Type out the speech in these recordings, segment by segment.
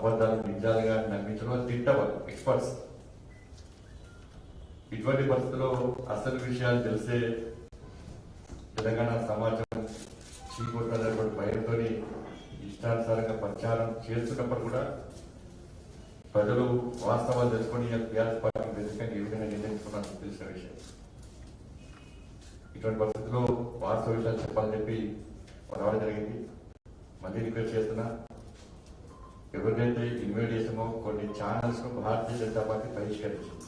అబద్ధాలు నిజాలుగా నమ్మించడం తిట్టవాలి ఎక్స్పర్ట్స్. ఇటువంటి పరిస్థితుల్లో అసలు విషయాలు తెలిసే తెలంగాణ సమాజం చీకొట్టినటువంటి భయంతో ఇష్టానుసారంగా ప్రచారం చేస్తున్నప్పుడు కూడా ప్రజలు వాస్తవాలు తెలుసుకొని టీఆర్ఎస్ పార్టీ బేసికంగా ఏ విధంగా నిర్ణయించుకున్నారని తెలిసిన విషయం. ఇటువంటి పరిస్థితుల్లో వాస్తవ విషయాలు చెప్పాలని చెప్పి రావడం జరిగింది. మళ్ళీ రిక్వెస్ట్ చేస్తున్నా, ఎవరినైతే ఇన్వైట్ చేసామో కొన్ని ఛానల్స్ ను భారతీయ జనతా పార్టీ బహిష్కరించింది.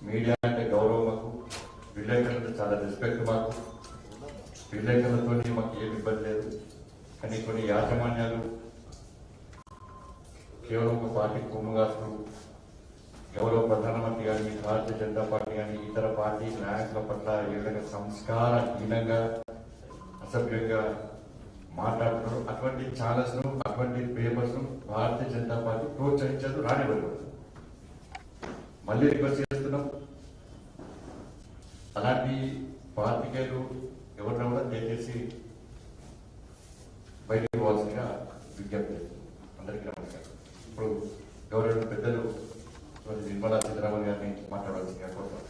మీడియా అంటే గౌరవం మాకు, విలేకరులతో చాలా రెస్పెక్ట్ మాకు, విలేకరులతో మాకు ఏమి ఇబ్బంది లేదు. కానీ కొన్ని యాజమాన్యాలు కేవలం ఒక పార్టీ కొమ్ముగాసులు, గౌరవ ప్రధానమంత్రి కానీ భారతీయ జనతా పార్టీ కానీ ఇతర పార్టీ నాయకుల పట్ల ఏ విధంగా సంస్కారహీనంగా అసభ్యంగా మాట్లాడుతున్నారు. అటువంటి ఛానల్స్ ను, అటువంటి పేపర్స్ ను భారతీయ జనతా పార్టీ ప్రోత్సహించదు, రానివ్వదు. మళ్ళీ రిక్వెస్ట్ చేస్తున్నాం, అలాంటి పార్టీకేలు ఎవరిన కూడా దయచేసి బయటకు పోవాల్సిందిగా విజ్ఞప్తి చేస్తున్నాం. అందరికీ నమస్కారం. ఇప్పుడు గౌరవ పెద్దలు నిర్మలా సీతారామన్ గారిని మాట్లాడాల్సిందిగా కోరుతాం.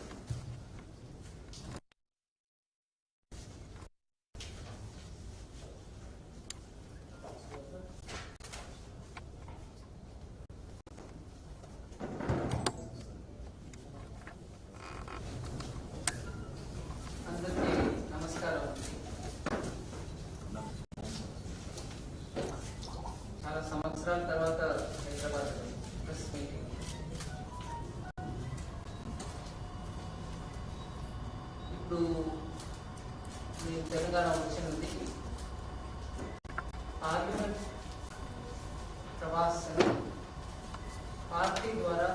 చాలా సంవత్సరాల తర్వాత హైదరాబాద్ ప్రెస్ మీటింగ్. ఇప్పుడు నేను తెలంగాణ వచ్చినది పార్లమెంట్ ప్రవాసం పార్టీ ద్వారా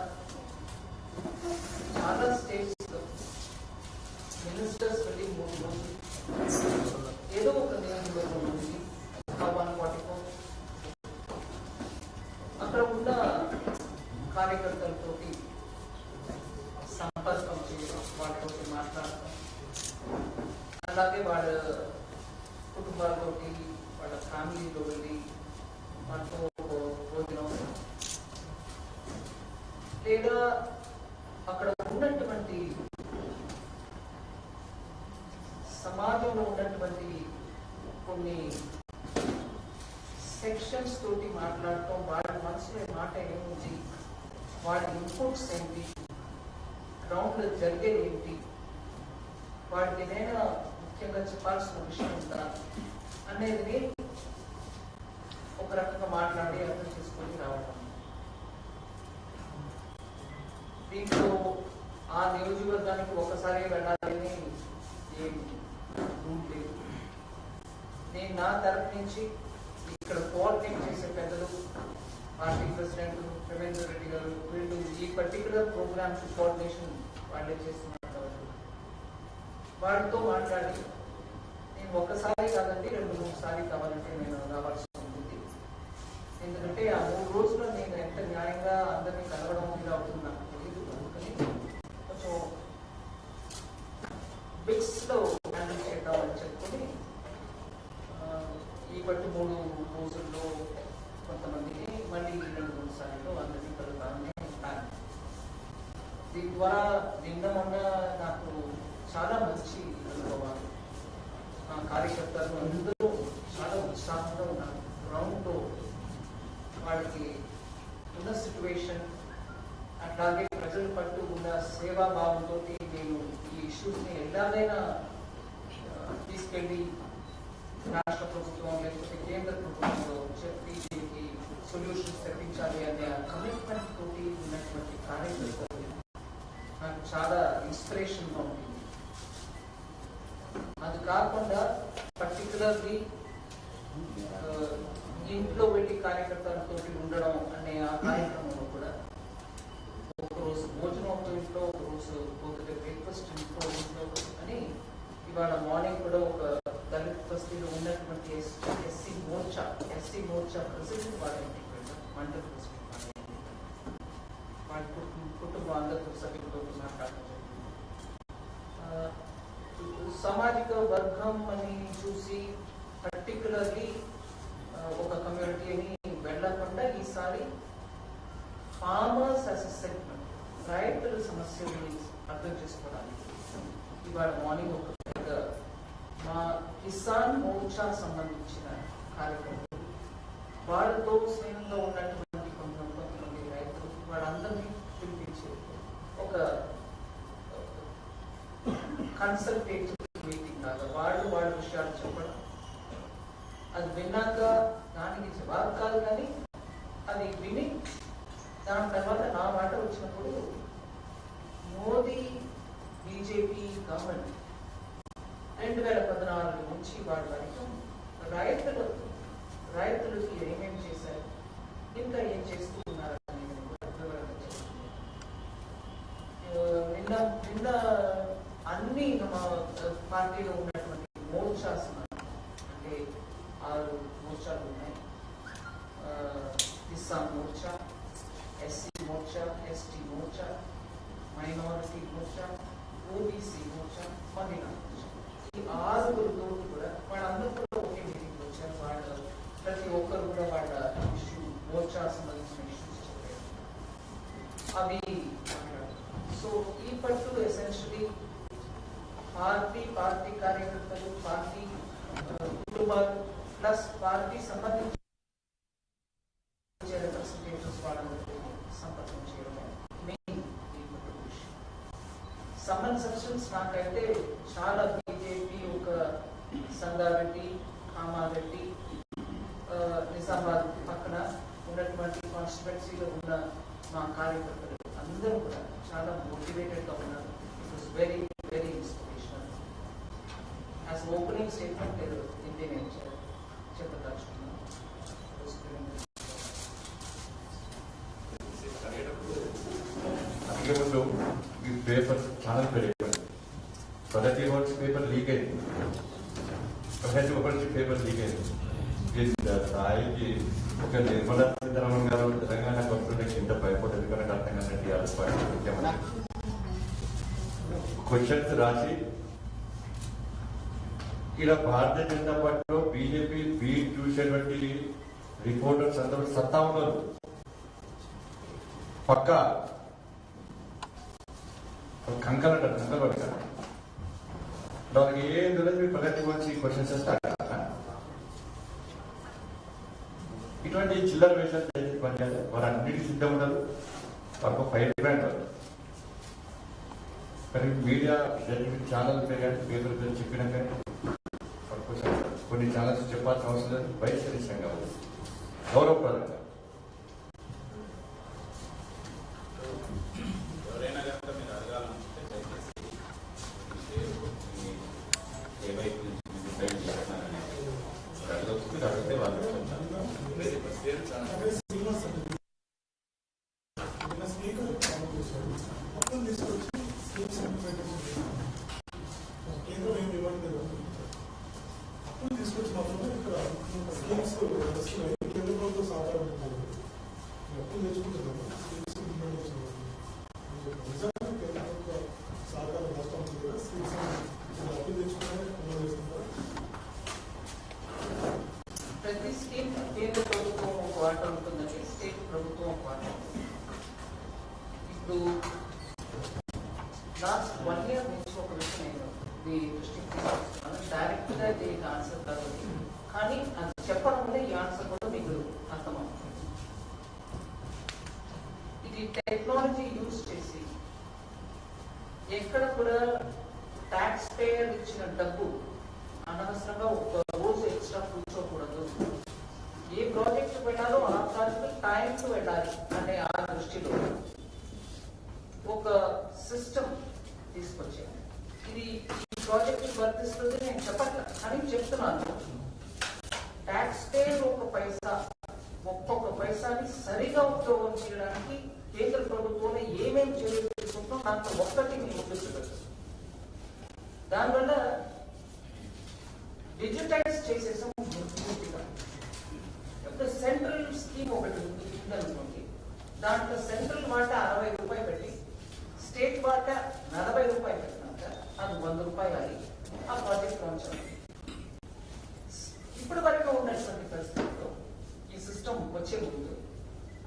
చాలా స్టేట్స్ లో మినిస్టర్స్ వెళ్ళి 3 రోజులు ఏదో ఒక నియోజకవర్గం నుంచి 144 అక్కడ ఉన్న కార్యకర్తలతో సంపర్కం చేయడం, వాళ్ళతో మాట్లాడటం, అలాగే వాళ్ళ కుటుంబాలతో వాళ్ళ ఫ్యామిలీలో వెళ్ళి వాళ్ళతో భోజనం, లేదా అక్కడ ఉన్నటువంటి సమాజంలో ఉన్నటువంటి కొన్ని సెక్షన్స్ తోటి మాట్లాడటం, వాళ్ళ మనసులో మాట ఏముంది, వాళ్ళ ఇన్పుట్స్ ఏంటి, గ్రౌండ్లో జరిగేది ఏంటి, వాటికి ఏదైనా ముఖ్యంగా చెప్పాల్సిన విషయం ఉందా అనేది ఒక రకంగా మాట్లాడి అర్థం చేసుకొని రావడం. దీంట్లో ఆ నియోజకవర్గానికి ఒకసారి వెళ్ళాలని ఏం రూల్ లేదు. నేను నా తరఫు నుంచి ఇక్కడ కోఆర్డినేట్ చేసే పెద్దలు, పార్టీ ప్రెసిడెంట్ రవీంద్ర రెడ్డి గారు, వీళ్ళు ఈ పర్టికులర్ ప్రోగ్రామ్స్ కోఆర్డినేషన్ వాళ్ళే చేస్తున్నారు. వాడితో మాట్లాడి నేను ఒక్కసారి కాదండి 2-3 సార్లు కావాలంటే నేను రావాల్సి ఉంటుంది. ఎందుకంటే ఆ 3 రోజుల్లో నేను ఎంత న్యాయంగా అందరినీ కలవడం ఇలా అవుతుంది నాకు తెలియదు. అందుకని కొంచెం బిగ్స్లో హ్యాండిల్ చేద్దామని చెప్పుకొని ఈ బట్టి 3 రోజుల్లో కొంతమందిని మళ్ళీ 2-3 సార్లు అందరినీ కలుగుతామని ప్లాన్. దీని ద్వారా నిన్న మొన్న నాకు చాలా మంచి అనుభవాలు. నా కార్యకర్తలు అందరూ చాలా ఉత్సాహంగా ఉన్నారు. గ్రౌండ్లో వాళ్ళకి ఉన్న సిచ్యువేషన్, అట్లాగే ప్రజల పట్టు ఉన్న సేవా భావంతో నేను ఈ ఇష్యూస్ని ఎలాగైనా తీసుకెళ్ళి రాష్ట్ర ప్రభుత్వం లేకపోతే కేంద్ర ప్రభుత్వంలో చెప్పి దీనికి సొల్యూషన్స్ తెప్పించాలి అనే కమిట్మెంట్ తోటి ఉన్నటువంటి కార్యకర్తలు నాకు చాలా ఇన్స్పిరేషన్గా ఉంటుంది. అది కాకుండా పర్టికులర్లీ ఇంట్లో వెళ్ళి కార్యకర్తలతో ఉండడం అనే ఆ కార్యక్రమంలో కూడా ఒకరోజు భోజనం ఒక ఇంట్లో, ఒకరోజు పొద్దుటే బ్రేక్ఫాస్ట్ ఇంట్లో అని ఇవాళ మార్నింగ్ కూడా ఒక దళిత బస్తీలో ఉన్నటువంటి ఎస్సీ మోర్చా ప్రెసిడెంట్ వాళ్ళ ఇంటికి వెళ్ళాం. మండల ప్రెసిడెంట్ వాళ్ళ కుటుంబం అందరితో సభ్యులతో మాట్లాడడం జరిగింది. సామాజిక వర్గం అని చూసి పర్టికులర్లీ ఒక కమ్యూనిటీ అని ఫార్మర్స్ యాజ్ ఎ సెగ్మెంట్, రైతుల సమస్యల్ని అర్థం చేసుకోవడానికి ఇవాళ మార్నింగ్ ఒక పెద్ద మా కిసాన్ మోర్చా సంబంధించిన కార్యక్రమం, వాళ్ళతో స్నేహంగా ఉన్నటువంటి కొంతమంది రైతులు వాళ్ళందరినీ పిలిపించి ఒక కన్సల్టేటివ్ మీటింగ్ లాగా వాళ్ళ విషయాలు చెప్పడం, అది విన్నాక దానికి జవాబు కాదు కానీ అది విని దాని తర్వాత నా మాట వచ్చినప్పుడు మోదీ బీజేపీ గవర్నమెంట్ 2014 నుంచి వాటి వరకు రైతులకి ఏమేమి చేశారు, ఇంకా ఏం చేస్తూ ఉన్నారు అనేది నిన్న అన్ని మా పార్టీలో ఉన్నటువంటి మోర్చాస్ అంటే 6 మోర్చాలు ఉన్నాయి. Kisan Morcha, SC Morcha, ST Morcha, minority Morcha, OBC Morcha, మహిళా మోర్చా, ఈ 6 కూడా వాళ్ళందరూ కూడా ఒకే మీటింగ్ వచ్చారు. వాళ్ళ ప్రతి ఒక్కరు కూడా వాళ్ళ ఇష్యూ మోర్చా సంబంధించిన ఇష్యూస్ చెప్పారు. అవి సో ఈ పట్టు ఎసెన్షియలీ పార్టీ కార్యకర్తలు, పార్టీ కుటుంబాలు ప్లస్ పార్టీ సంబంధించిన రిప్రజెంటేటివ్స్ వాళ్ళందరికీ సంపర్కం చేయడం మెయిన్ ఈ పట్టు విషయం. సమ్మన్ సెక్షన్స్ నాకైతే చాలా బీజేపీ ఒక సంగారెడ్డి, కామారెడ్డి, నిజామాబాద్ పక్కన ఉన్నటువంటి కాన్స్టిట్యున్సీలో ఉన్న మా కార్యకర్తలు అందరూ కూడా చాలా మోటివేటెడ్ గా ఉన్నారు. It was very very inspirational. As opening statement ఇంతే నేను చెప్పదలుచుకున్నాను. ముందు ఈ పేపర్ ఛానల్ పెరిగారు, ప్రగతి వచ్చి పేపర్ లీక్ అయింది, ప్రగతి వచ్చి పేపర్ లీక్ అయింది. స్థాయికి ఒక నిర్మలా సీతారామన్ గారు తెలంగాణ గవర్నమెంట్ ఇంత భయపడేది కనుక అర్థం కాదు. ముఖ్యమంత్రి క్వశ్చన్స్ రాసి ఇలా భారతీయ జనతా పార్టీలో బీజేపీ బీట్ చూసేటువంటి రిపోర్టర్స్ అందరూ సత్తా ఉన్నారు. పక్క కంకలు అంటారు, కంకలు పడతారు. వాళ్ళకి ఏం తెలియదు, మీరు ప్రగతి వచ్చి క్వశ్చన్స్ వేస్తారు. ఇటువంటి చిల్లర వేషాలు చేసి పనిచేయాలి. వారు అన్నిటికీ సిద్ధం ఉండదు, వాళ్ళకు ఫైర్ బ్రాండ్ వాళ్ళు. కానీ మీడియా ఛానల్ పెరిగారు, పేపర్ పేరు చెప్పినా కానీ కొన్ని ఛానల్స్ చెప్పాల్సిన అవసరం లేదు. వైశ్వరిష్టంగా ఉంది, గౌరవప్రదంగా. ప్రతి స్కీమ్ కేంద్ర ప్రభుత్వం ఒక వాట ఉంటుందండి, స్టేట్ ప్రభుత్వం ఒక వాట. ఇప్పుడు లాస్ట్ 1 year నుంచి ఒక విషయం నేను మీ దృష్టికి తీసుకొస్తున్నాను. డైరెక్ట్ గా దీనికి ఆన్సర్ కాదు, కానీ అది చెప్పడం వల్ల ఈ ఆన్సర్ కూడా మీకు అర్థమవుతుంది. ఇది టెక్నాలజీ యూజ్ చేసి ఎక్కడ కూడా ట్యాక్స్ పేయర్ ఇచ్చిన డబ్బు అనవసరంగా ఒక రోజు ఎక్స్ట్రా కూర్చోకూడదు. ఏ ప్రాజెక్ట్ వెళ్ళాలో ఆ ప్రాజెక్ట్ టైంకి వెళ్ళాలి అనే ఆ దృష్టిలో ఒక సిస్టమ్ తీసుకొచ్చాను. ఇది ఈ ప్రాజెక్ట్ వర్తిస్తుంది నేను చెప్పట్లా, కానీ చెప్తున్నాను. ట్యాక్స్ పేయర్ ఒక్కొక్క పైసాని సరిగా ఉపయోగం చేయడానికి కేంద్ర ప్రభుత్వం ఏమేమి చర్యలు తీసుకుంటాం దాంట్లో ఒక్కటి మీరు గుర్తుపెట్టారు. దానివల్ల డిజిటైజ్ చేసేసాం పూర్తిగా. సెంట్రల్ స్కీమ్ ఒకటి ఉందనుకోండి, దాంట్లో సెంట్రల్ వాటా 60 రూపాయలు పెట్టి స్టేట్ వాటా 40 రూపాయలు పెట్టినాక అది 100 రూపాయలు అయ్యి ఆ ప్రాజెక్ట్ లాంచ్ అవుతుంది. ఇప్పటి వరకు ఉన్నటువంటి పరిస్థితుల్లో ఈ సిస్టమ్ వచ్చే ముందు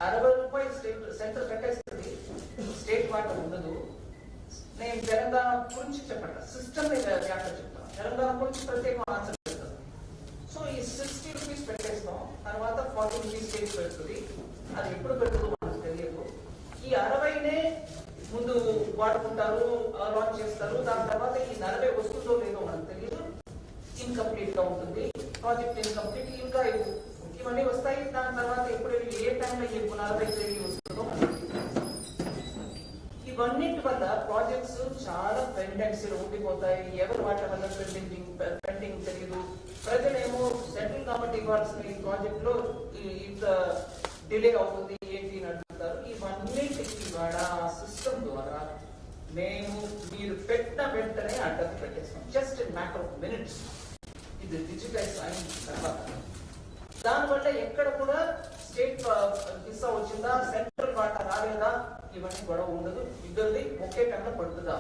60 రూపాయలు సెంటర్ కట్టేస్తుంది, స్టేట్ వాటర్ ఉండదు. నేను తెలంగాణ గురించి చెప్పండి, సిస్టమ్ వ్యాఖ్య చెప్తాను, తెలంగాణ గురించి ప్రత్యేక ఆన్సర్ చెప్తాను. సో ఈ 60 రూపీస్ పెట్టేస్తాం, తర్వాత 40 రూపీస్ స్టేట్ పెడుతుంది. అది ఎప్పుడు పెడుతుందో మనకు తెలియదు. ఈ 60నే ముందు వాడుకుంటారు, లాంచ్ చేస్తారు. దాని తర్వాత ఈ 40 వస్తుందో లేదో మనకు తెలియదు, ఇన్కంప్లీట్ గా ఉంటుంది, ప్రాజెక్ట్ ఇన్కంప్లీట్. ఇంకా ఇవన్నీ వస్తాయి. దాని తర్వాత ఎప్పుడు ఏ టైంలో 40 వస్తుందో ఇవన్నిటి వల్ల ప్రాజెక్ట్స్ చాలా పెండెన్సీలు ఉండిపోతాయి. ఎవరు వాటి వల్ల పెండింగ్ తెలియదు. ప్రజలేమో సెంట్రల్ గవర్నమెంట్ ఇవ్వాల్సిన ఈ ప్రాజెక్ట్ లో ఇంత డిలే అవుతుంది ఏంటి అని అడుగుతారు. ఇవన్నిటికి కూడా సిస్టమ్ ద్వారా మీరు పెట్టిన వెంటనే అడ్డకు పెట్టేస్తాం. Just in matter of minutes ఇది డిజిటైజ్ అయిన తర్వాత దానివల్ల ఎక్కడ కూడా స్టేట్ హిస్సా వచ్చిందా, సెంట్రల్ వాటా రాలేదా, ఇవన్నీ గొడవ ఉండదు. ఇద్దరిది ఒకే టైంలో పడుతుందా.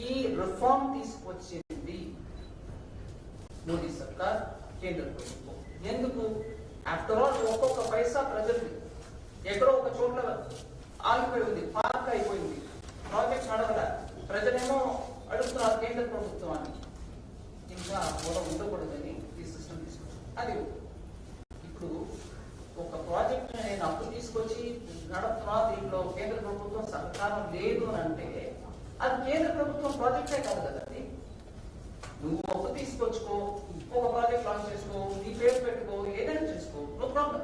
ఈ రిఫార్మ్ తీసుకొచ్చింది మోదీ సర్కార్, కేంద్ర ప్రభుత్వం. ఎందుకు? ఆఫ్టర్ ఆల్ ఒక్కొక్క పైసా ప్రజలది ఎక్కడో ఒక చోట్ల ఆగిపోయి ఉంది, పార్క్ అయిపోయింది, ప్రాజెక్ట్ నడవల. ప్రజలేమో అడుగుతున్నారు కేంద్ర ప్రభుత్వాన్ని, ఇంకా గొడవ ఉండకూడదని ఈ సిస్టమ్ తీసుకొచ్చింది. అది ఇప్పుడు ఒక ప్రాజెక్ట్ నేను అప్పు తీసుకొచ్చి నడుపుతున్నా, దీంట్లో కేంద్ర ప్రభుత్వం సహకారం లేదు అని అంటే అది కేంద్ర ప్రభుత్వం ప్రాజెక్టే కాదు కదా. అది నువ్వు అప్పు తీసుకొచ్చుకో, ఒక ప్రాజెక్ట్ లాంచ్ చేసుకో, నీ పేరు పెట్టుకో, ఏదైనా చేసుకో, నో ప్రాబ్లం.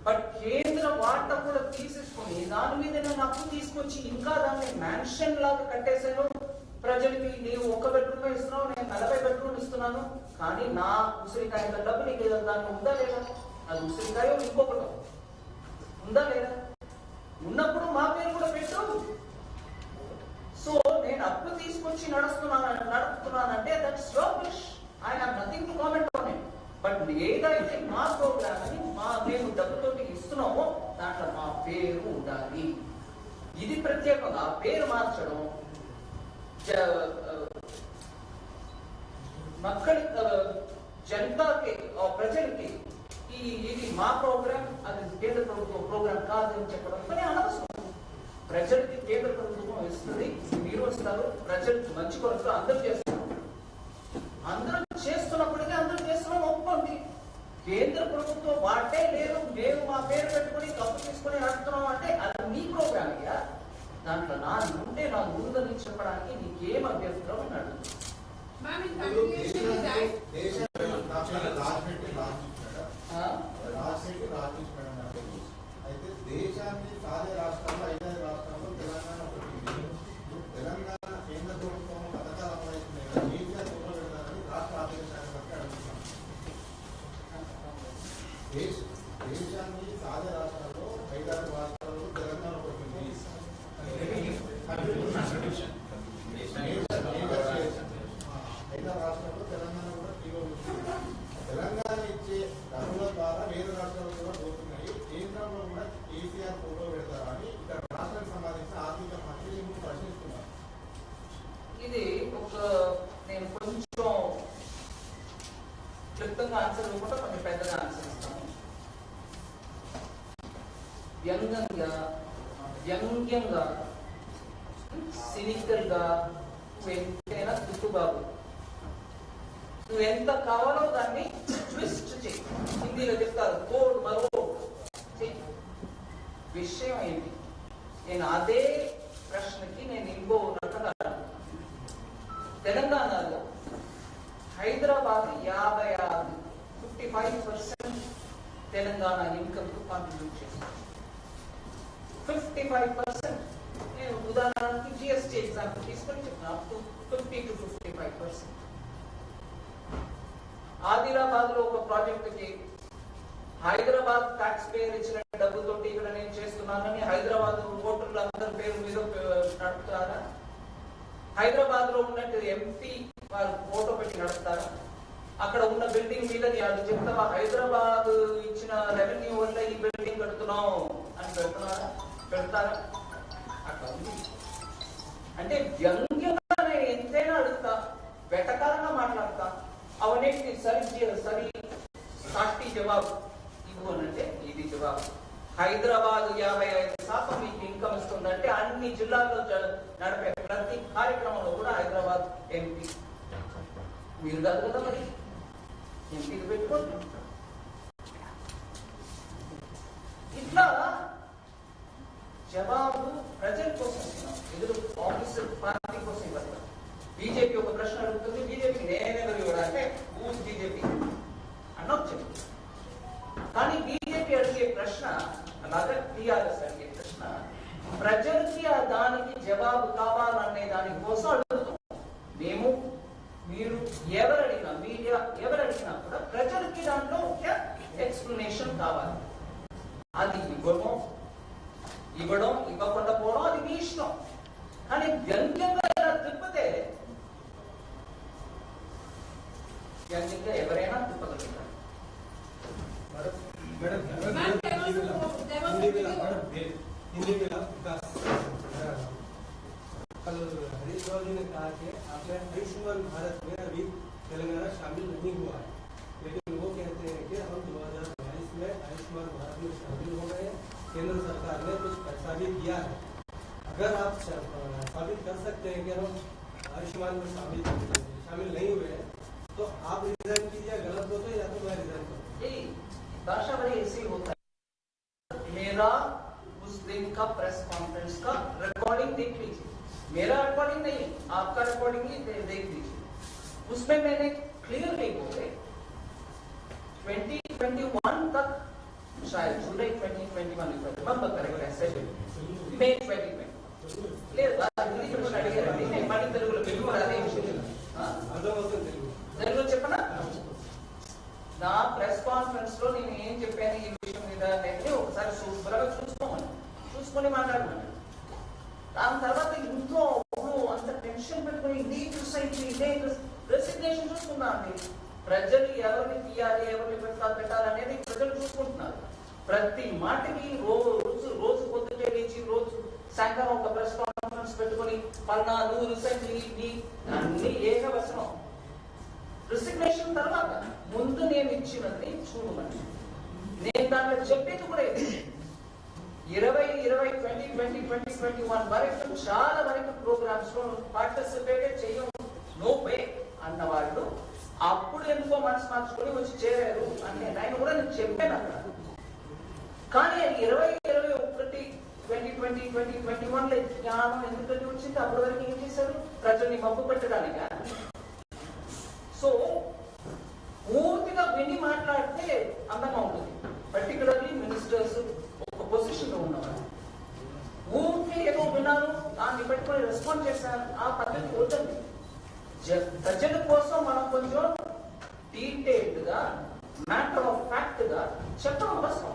బట్ కేంద్ర వాటా కూడా తీసేసుకొని దాని మీద నేను అప్పు తీసుకొచ్చి ఇంకా దాన్ని మ్యాన్షన్ లాగా కట్టేసాను. ప్రజలకి నీవు 1 బెడ్రూమ్ ఇస్తున్నావు, నేను 40 బెడ్రూమ్ ఇస్తున్నాను, కానీ నా ఉసిరికాయ డబ్బు నీకు దాన్ని ఉందా లేదా? అది ఉసిరికాయో ఇంకొకటో ఉందా లేదా? ఉన్నప్పుడు మా పేరు కూడా పెట్టు. సో నేను అప్పు తీసుకొచ్చి నడుపుతున్నానంటే that's your wish. I have nothing to comment on it. But ఏదైతే మా ప్రోగ్రామ్ అని మేము డబ్బుతోటి ఇస్తున్నామో దాంట్లో మా పేరు ఉండాలి. ఇది ప్రత్యేకంగా పేరు మార్చడం మక్కడి జనతాకి, ప్రజలకి ఇది మా ప్రోగ్రామ్, అది కేంద్ర ప్రభుత్వం ప్రోగ్రామ్ కాదు అని చెప్పడం కానీ అనవసరం. ప్రజలకి కేంద్ర ప్రభుత్వం ఇస్తుంది, మీరు వస్తారు, ప్రజలకు మంచి కొరకు అందరూ చేస్తారు. అందరూ చేస్తున్నప్పటికీ అందరూ చేస్తున్నాం ఒప్పుకోండి. కేంద్ర ప్రభుత్వం వాటే లేదు, మేము మా పేరు పెట్టుకుని తప్పు తీసుకుని నడుపుతున్నాం అంటే అది మీ ప్రోగ్రామ్ అయ్యా. దాంట్లో నాది ఉంటే నాకు ఉందని చెప్పడానికి నీకేం అభ్యర్థులు అన్నాడు. అయితే దేశాన్ని సాధే రాష్ట్రాల్లో 5 రాష్ట్రాల్లో తెలంగాణ ఒకటి. తెలంగాణ కేంద్ర ప్రభుత్వం పథకాలు అమలవుతున్నాయి, ఈజీగా తోట పెడతారని రాష్ట్ర ఆర్థిక శాఖ బట్టి అడుగుతున్నాం. దేశాన్ని సాధే రాష్ట్రాల్లో 5 రాష్ట్రాల్లో తెలంగాణ ఒకటి. 5 రాష్ట్రాల్లో తెలంగాణ కూడా తీవ్ర. తెలంగాణ ఇచ్చే డబ్బుల ద్వారా వేరే రాష్ట్రాలు కూడా పోతున్నాయి. కేంద్రంలో కూడా కేసీఆర్ ఫోటో పెడతారా అని ఇక్కడ రాష్ట్రానికి సంబంధించిన ఆర్థిక మంత్రి ప్రశ్నిస్తున్నారు. ఇది నేను కొంచెం క్లుప్తంగా ఆన్సర్ ఇవ్వకుండా కొంచెం పెద్దగా ఆన్సర్ ఇస్తాను. వ్యంగ్యంగా సినికల్ గా ఎంతైనా దుట్టుబాబు, నువ్వు ఎంత కావాలో దాన్ని ట్విస్ట్ చేయి. హిందీలో చెప్తారు కోడ్ మరో విషయం ఏంటి. నేను అదే ప్రశ్నకి నేను ఇంకో రకంగా, తెలంగాణలో హైదరాబాద్ 55% తెలంగాణ ఇన్కమ్ కు కాంట్రిబ్యూట్ చేస్తారు. 55%. నేను ఉదాహరణకి జిఎస్టీ ఎగ్జాంపుల్ తీసుకొని చెప్తున్నా, 50 to 55%. ఆదిలాబాద్ లో ఒక ప్రాజెక్టుకి హైదరాబాద్ ట్యాక్స్ పేర్ ఇచ్చిన డబ్బుతోటి ఇక్కడ నేను చేస్తున్నానని హైదరాబాద్ ఓటర్లు అందరి పేరు మీద నడుపుతారా? హైదరాబాద్ లో ఉన్నట్టు ఎంపీ వారు ఫోటో పెట్టి నడుపుతారా? అక్కడ ఉన్న బిల్డింగ్ మీద అది చెప్తావా హైదరాబాద్ ఇచ్చిన రెవెన్యూ వల్ల ఈ బిల్డింగ్ కడుతున్నాం అని పెడతారా? అట్లా ఉంది. అంటే వ్యంగ్యంగా నేను ఎంతైనా అడుగుతా, వెటకారంగా మాట్లాడతా, అవన్నిటిని సరి సాటి జవాబు ఇవ్వు అనంటే ఇది జవాబు. హైదరాబాద్ 55% మీకు ఇన్కమ్ ఇస్తుందంటే అన్ని జిల్లాల్లో నడిపే ప్రతి కార్యక్రమంలో కూడా హైదరాబాద్ ఎంపీ మీరు కాదు కదా, మరి ఎంపీకి పెట్టుకోండి. ఇట్లా జవాబు ప్రజల కోసం ఎదురు కాంగ్రెస్ పార్టీ కోసం ఇవ్వాలి. బీజేపీ ఒక ప్రశ్న అడుగుతుంది, బీజేపీ నేనెవరు ఇవ్వడంటే బీజేపీ అనొచ్చు. కానీ బీజేపీ అడిగే ప్రశ్న అలాగే టీఆర్ఎస్ అడిగే ప్రశ్న ప్రజలకి దానికి జవాబు కావాలనే దాని కోసం అడుగుతాం. మేము మీరు ఎవరడిగినా, మీడియా ఎవరడిగినా కూడా ప్రజలకి దాంట్లో ఒక ఎక్స్ప్లెనేషన్ కావాలి. అది ఇవ్వడం ఇవ్వకుండా పోవడం అది మీ ఇష్టం. కానీ వ్యంగ్యంగా ఇలా తిప్పితే వ్యంగ్యంగా ఎవరైనా తిప్పగలుగుతారు. कल हरीश राव जी ने कहा कि आपने आयुष्मान भारत में अभी तेलंगाना शामिल नहीं हुआ है, लेकिन वो कहते हैं कि हम 2022 में आयुष्मान भारत में शामिल हो गए। केंद्र सरकार ने कुछ पैसा भी दिया है। अगर आप साबित कर सकते हैं कि हम आयुष्मान में शामिल नहीं हुए हैं तो आप रिजाइन कीजिए, गलत हो तो, या तो मैं रिजाइन करूँ। भाषा बड़ी ऐसी होता है। मेरा उस दिन का प्रेस कॉन्फ्रेंस का रिकॉर्डिंग देख लीजिए, मेरा रिकॉर्डिंग नहीं, आपका रिकॉर्डिंग ही देख लीजिए। उसमें मैंने क्लियरली बोले 2021 तक, शायद जुलाई 2021 रिमेंबर करेक्ट ऐसे मे 2020 లేదు హిందీ ప్రశ్న అడిగారండి, నేను మళ్ళీ తెలుగులో తెలుగు అదే విషయం తెలుగులో చెప్పనా. నా ప్రెస్ కాన్ఫరెన్స్ లో నేను ఏం చెప్పాను ఈ విషయం మీద అనేది ఒకసారి శుభ్రంగా చూసుకొని మాట్లాడుతున్నాను. దాని తర్వాత ఇంట్లో అంత టెన్షన్ పెట్టుకుని ఇదే సొసైటీ ఇదే రెసిగ్నేషన్ చూసుకున్నాను. ప్రజలు ఎవరిని తీయాలి ఎవరిని పెట్టాలనేది ప్రజలు చూసుకుంటున్నారు. ప్రతి మాటకి రోజు పొద్దుటే లేచి రోజు సాయంత్రం ఒక ప్రెస్ కాన్ఫరెన్స్ పెట్టుకుని పల్నా నువ్వు రిసైన్ అన్ని ఏకవచనం. రిసిగ్నేషన్ తర్వాత ముందు నేను ఇచ్చినది చూడమని నేను దాంట్లో చెప్పేది కూడా 2021 వరకు చాలా వరకు ప్రోగ్రామ్స్ లో పార్టిసిపేట్ చేయడం నో వే అన్న వాళ్ళు అప్పుడు ఎందుకో మనసు మార్చుకొని వచ్చి చేరారు అని ఆయన కూడా నేను చెప్పాను అక్కడ. కానీ 2021 లో జ్ఞానం ఎందుకంటే వచ్చింది, అప్పటి వరకు ఏం చేశారు, ప్రజల్ని మబ్బు పెట్టడానికి. సో పూర్తిగా విని మాట్లాడితే అందంగా ఉంటుంది. పర్టికులర్లీ మినిస్టర్స్ ఒక పొజిషన్ లో ఉన్నవారు ఊరికే ఏదో విన్నారు దాన్ని పెట్టుకొని రెస్పాండ్ చేశారు, ఆ పద్ధతి వద్దండి. ప్రజల కోసం మనం కొంచెం డీటెయిల్డ్ గా మ్యాటర్ ఆఫ్ ఫ్యాక్ట్ గా చెప్పడం అవసరం.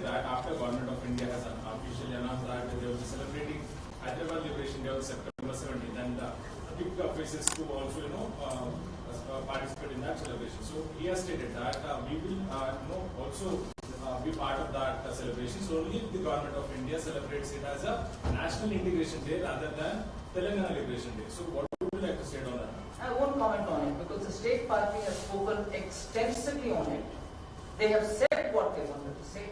That after Government of India has officially announced that they will be celebrating Hyderabad Liberation Day on September 17th, and big faces to also participate in that celebration. So he has stated that we will also be part of that celebration. So only if the Government of India celebrates it as a National Integration Day rather than Telangana Liberation Day. So what would you like to say on that? I won't comment on it because the state party has spoken extensively on it. They have said what they wanted to say.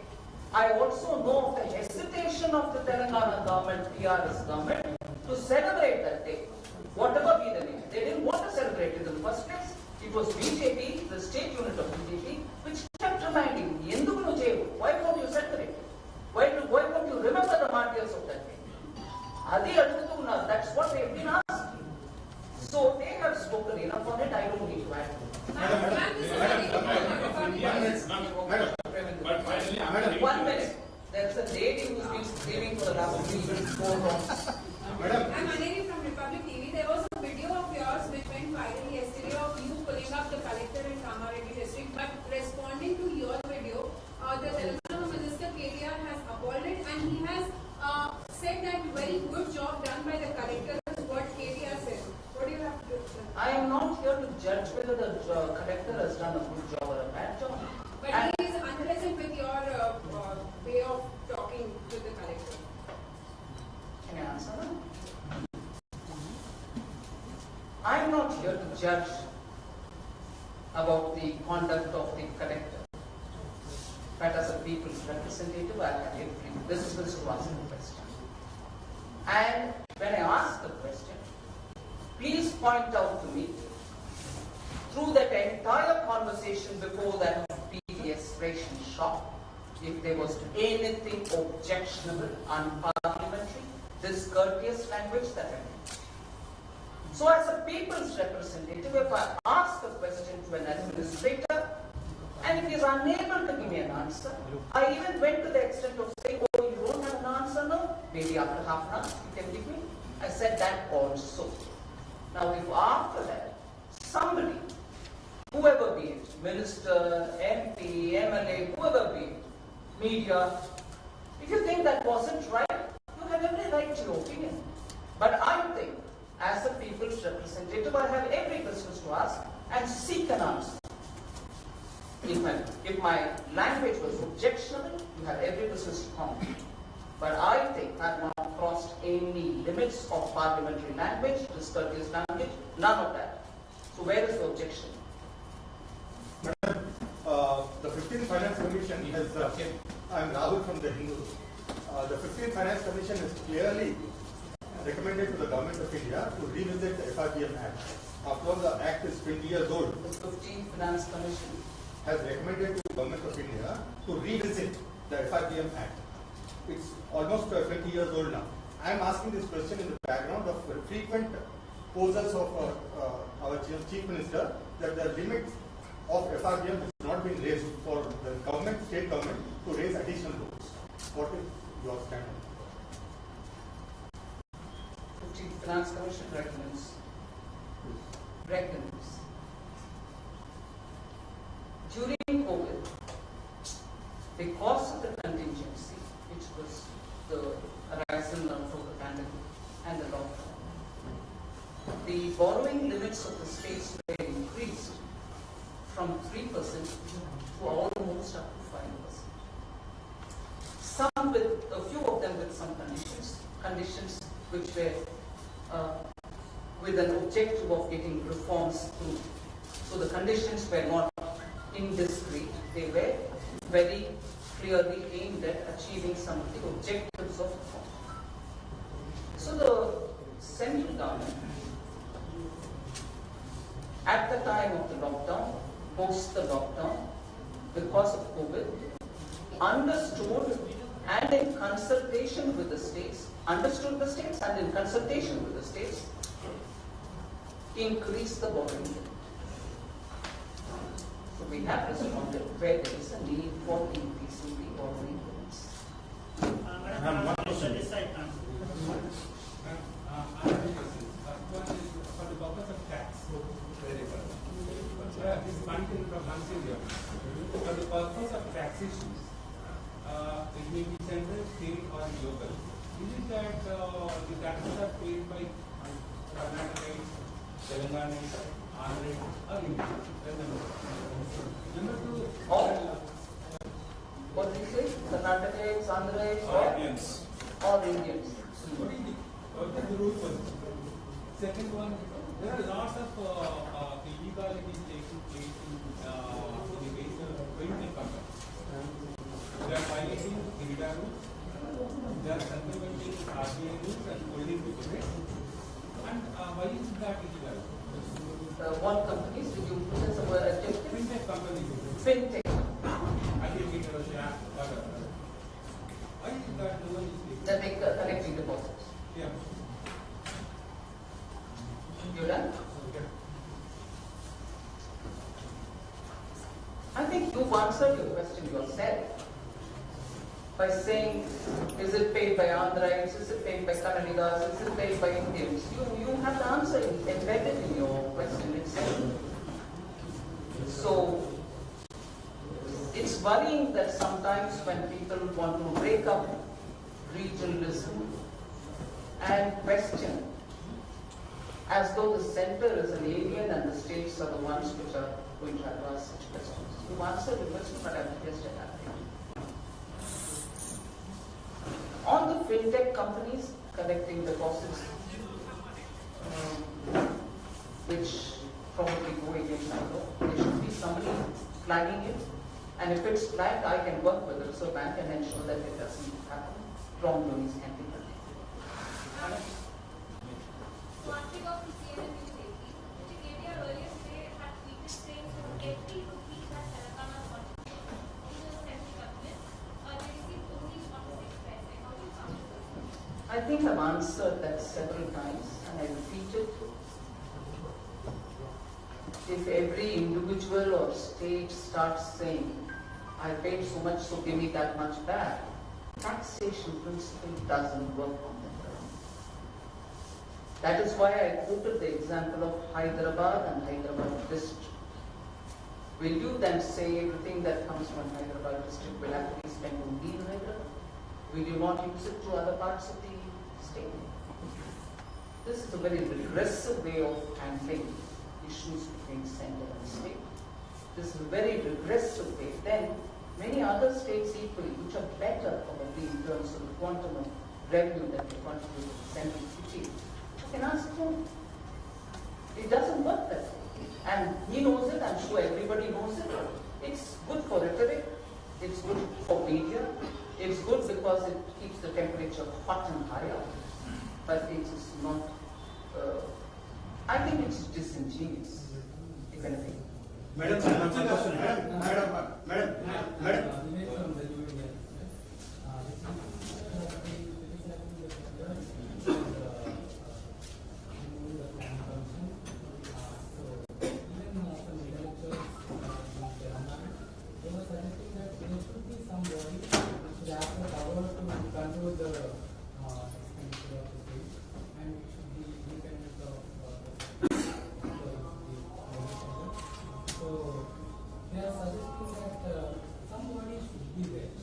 I also know of the hesitation of the Telangana government, TRS government, to celebrate that day. Whatever be the name, they didn't want to celebrate it in the first place. It was BJP, the state unit of BJP, which kept reminding me, why won't you celebrate it? Why won't you remember the martyrs of that day? That's what they've been asking. So they have spoken enough on it, I don't need to add. But finally, 1 minute. There's a lady who's been screaming for the last 4 rounds. I'm Aneri from Republic TV. There was a video of yours which went viral yesterday of you pulling up the collector in Kamareddy district. But responding to your video, the Telangana Minister KTR has applauded and he has said that very good job done by the collector is what KTR said. What do you have to say? I am not here to judge whether the collector has done a good job or a bad job. But he is unpleasant with your way of talking to the collector. Can I answer that? I'm not here to judge about the conduct of the collector. But as a people's representative, I have every business to ask the question. And when I ask the question, please point out to me, through that entire conversation before that PDS ration shop, if there was anything objectionable, unparliamentary, discourteous language that I made. So as a people's representative, if I ask a question to an administrator, and if he is unable to give me an answer, I even went to the extent of saying, oh, you don't have an answer now? Maybe after half an hour you can give me. I said that also. Now if after that, somebody, whoever be it, minister, MP, MLA, whoever be it, media, if you think that wasn't right, you have every right to your opinion. But I think, as a people's representative, I have every business to ask and seek an answer. If my language was objectionable, you have every business to comment. But I think I have not crossed any limits of parliamentary language, discourteous language, none of that. So where is the objection? Madam, the 15th Finance Commission has, I'm Rahul from the Hindu. The 15th Finance Commission has clearly recommended to the Government of India to revisit the FRBM Act. After all, the Act is 20 years old. The 15th Finance Commission has recommended to the Government of India to revisit the FRBM Act. It's almost 20 years old now. I am asking this question in the background of frequent proposals of our Chief Minister that the limit of FRBM has not been raised for the government, state government, to raise additional loans. What is your stand on 15th Finance Commission recommends. During COVID, because of the contingency, which was the horizon of the pandemic and the lockdown, the borrowing limits of the states were increased from 3% to almost up to 5%. Some with, a few of them with some conditions which were with an objective of getting reforms through. So the conditions were not indiscreet, they were very clearly aimed at achieving some of the objectives of reform. So the central government, at the time of the lockdown, post the lockdown, because of COVID, understood and in consultation with the states, understood the states and in consultation with the states, increase the borrowing limit. So we have responded where there is a need for increasing the borrowing limits. Madam, one question. This side, I have two questions. One is for the purpose of tax. Very well. This is one thing from India. For the purpose of tax issues, it may be central, state, or local. Is it that the taxes are paid by Karnataka, Telangana, Andhra, or India? Number two, What do you say? Karnataka, Andhra, Or Indians. or Indians? what is the rule for this? Second one, there are lots of illegalities taking place in the case of printing companies. They are violating the RIDA rules, they are circumventing RBI rules and holding the credit. And why is that illegal? What companies did you use as a word adjective? Fintech companies. Fintech. Aggregator, whatever. Why is that no one is illegal? That make collecting deposits. Yeah. You done? I think you've answered your question yourself by saying, is it paid by Andhrites, is it paid by Kannadigas, is it paid by Indians? You have the answer embedded in your question itself. So, it's worrying that sometimes when people want to break up regionalism and question as though the center is an alien and the states are the ones which are going to address such questions. You've answered the question, but I'm just elaborating. On the fintech companies collecting deposits, which probably go against my law. There should be somebody flagging it, and if it's flagged, I can work with the Reserve Bank and ensure that it doesn't happen. Wrongdoings can be done. One thing of CNN News 18, which India earlier today had tweeted saying that every rupee that Telangana contributed to the central government, they received only 46 paise. How do you counter this? I think I've answered that several times, and I repeat it. If every individual or state starts saying, I paid so much, so give me that much back, taxation principle doesn't work on the ground. That is why I quoted the example of Hyderabad and Hyderabad district. Will you then say everything that comes from Hyderabad district will have to be spent only in Hyderabad? Will you not use it to other parts of the state? This is a very regressive way of handling issues between center and state. This is a very regressive way. Then many other states equally, which are better probably in terms of the quantum of revenue that they contribute to the central city, you can ask him. It doesn't work that way. And he knows it, I'm sure everybody knows it. It's good for rhetoric, it's good for media, it's good because it keeps the temperature hot and higher, but it is not, I think it's disingenuous, if anything. Madam.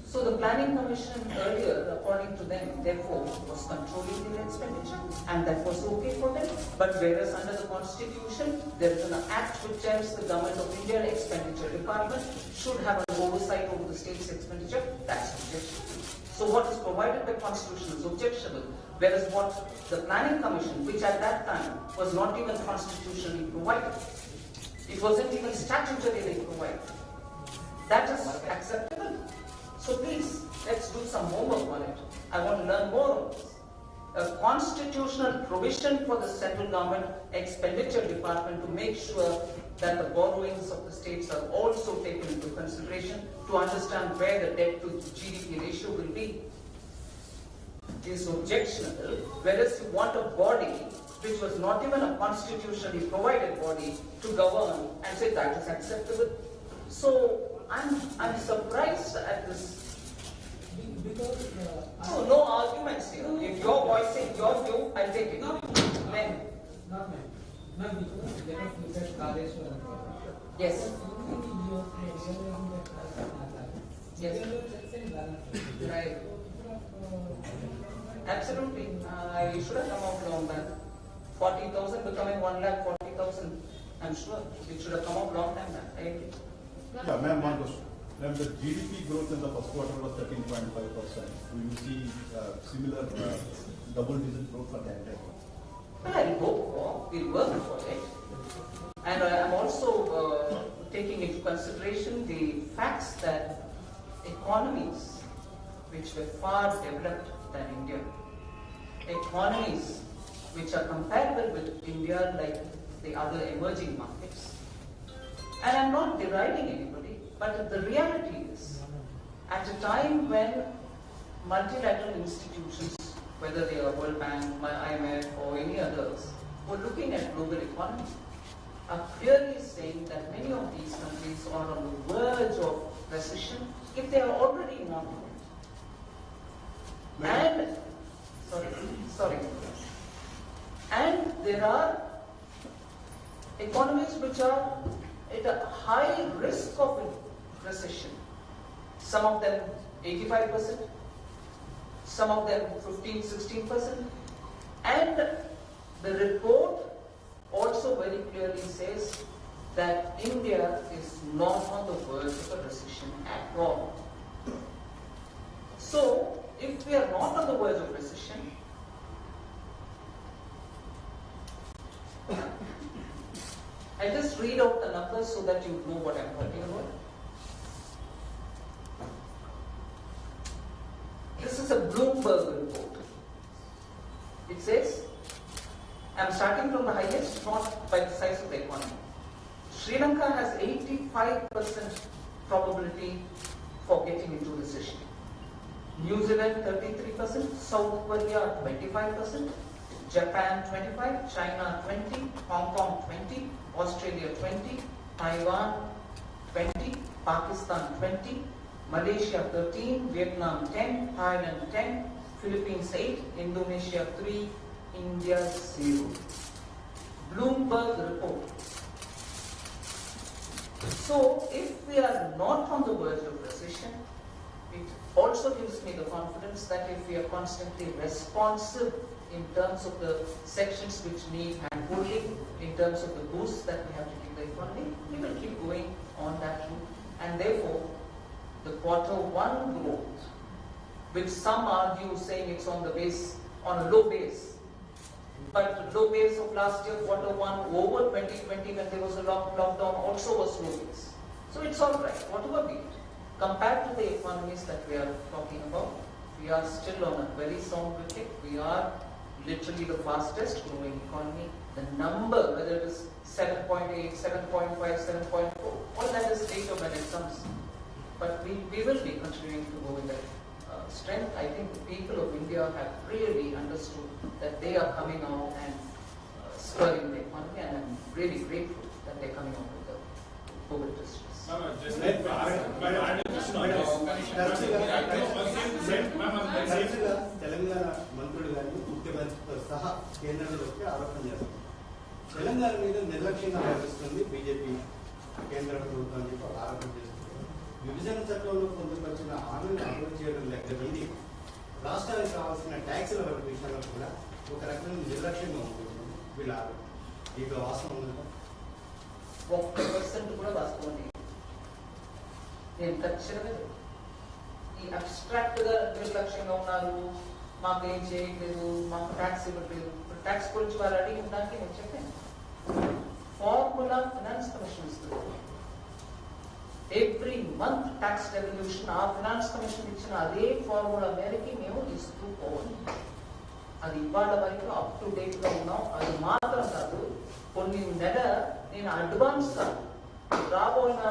So the planning commission earlier, according to them, therefore, was controlling their expenditure, and that was okay for them. But whereas under the constitution, there is an act which tells the government of India expenditure department should have an oversight over the state's expenditure, that's objectionable. So what is provided by constitution is objectionable, whereas what the planning commission, which at that time was not even constitutionally provided, it wasn't even statutorily provided, that is acceptable. So please, let's do some homework on it. I want to learn more on this. A constitutional provision for the central government expenditure department to make sure that the borrowings of the states are also taken into consideration to understand where the debt to GDP ratio will be is objectionable, whereas you want a body which was not even a constitutionally provided body to govern and say that is acceptable. So I'm surprised at this. Because No arguments here. If you're voicing your view, I'll take it. When? not ma'am. Ma'am, because let us look at Kaleshwaram. Yes. Yes. Right. Absolutely. I should have come out long back. 40,000 becoming 1,40,000. I'm sure it should have come out long time back. I agree. Yeah, ma'am, one question. Ma'am, the GDP growth in the first quarter was 13.5%. Do you see similar double-digit growth for the entire year? Well, I'll hope for. We'll work for it. And I'm also taking into consideration the facts that economies which were far developed than India, economies which are comparable with India like the other emerging markets, and I'm not deriding anybody, but the reality is, at a time when multilateral institutions, whether they are World Bank, IMF or any others, were looking at global economy, are clearly saying that many of these countries are on the verge of recession if they are already not in it. And, sorry. And there are economies which are at a high risk of recession. Some of them 85%, some of them 15-16%. And the report also very clearly says that India is not on the verge of a recession at all. So, if we are not on the verge of recession, I just read out the numbers so that you know what I'm talking about. This is a Bloomberg report. It says, I'm starting from the highest, not by the size of the economy. Sri Lanka has 85% probability for getting into recession. New Zealand 33%, South Korea 25%, Japan 25%, China 20%, Hong Kong 20%, Australia 20%, Taiwan 20%, Pakistan 20%, Malaysia 13%, Vietnam 10%, Thailand 10%, Philippines 8%, Indonesia 3%, India 0%. Bloomberg report. So, if we are not on the verge of recession, it also gives me the confidence that if we are constantly responsive in terms of the sections which need hand-holding, in terms of the boosts that we have to give the economy, we will keep going on that route. And therefore, the Q1 growth, which some argue saying it's on a low base, but the low base of last year, Q1 over 2020 when there was a lockdown also was low base. So it's all right, whatever be it. Compared to the economies that we are talking about, we are still on a very sound wicket. We are literally the fastest growing economy. The number, whether it is 7.8, 7.5, 7.4, all that is later when it comes. But we will be continuing to go in that strength. I think the people of India have really understood that they are coming out and spurring the economy, and I'm really grateful that they're coming out with the COVID distress. Telangana మంత్రులు కానీ ముఖ్యమంత్రితో సహా కేంద్రంలో వచ్చి ఆరోపణ చేస్తారు. తెలంగాణ మీద నిర్లక్ష్యంగా వ్యవహరిస్తుంది బీజేపీ కేంద్ర ప్రభుత్వం అని చెప్పి ఆరోపణ చేస్తుంది. విభజన చట్టంలో పొందుపరిచిన హామీలను అమలు చేయడం దగ్గర రాష్ట్రానికి కావాల్సిన ట్యాక్సుల విషయంలో కూడా ఒక రకమైన నిర్లక్ష్యంగా ఉంటుంది వీళ్ళ ఆరోపణ. ఇక వాస్తవం ఉందా? 1% కూడా వాస్తవం లేదు. నేను ఖచ్చితంగా ఈ అబ్స్ట్రాక్ట్ గా నిర్లక్ష్యంగా ఉన్నారు, మాకు ఏం చేయట్లేదు, మాకు ట్యాక్స్ ఇవ్వట్లేదు. ట్యాక్స్ గురించి వారు అడిగి ఉండడానికి నేను చెప్పాను. ఫార్ములా ఫినాన్స్ కమిషన్ ఇస్తుంది. ఎవ్రీ మంత్ ట్యాక్స్ రెవల్యూషన్ ఆ ఫినాన్స్ కమిషన్ ఇచ్చిన అదే ఫార్ములా మేరకి మేము ఇస్తూ పోవాలి. అది ఇవాళ వరకు అప్ టు డేట్ గా ఉన్నాం. అది మాత్రం కాదు, కొన్ని నెల నేను అడ్వాన్స్ రాబోయిన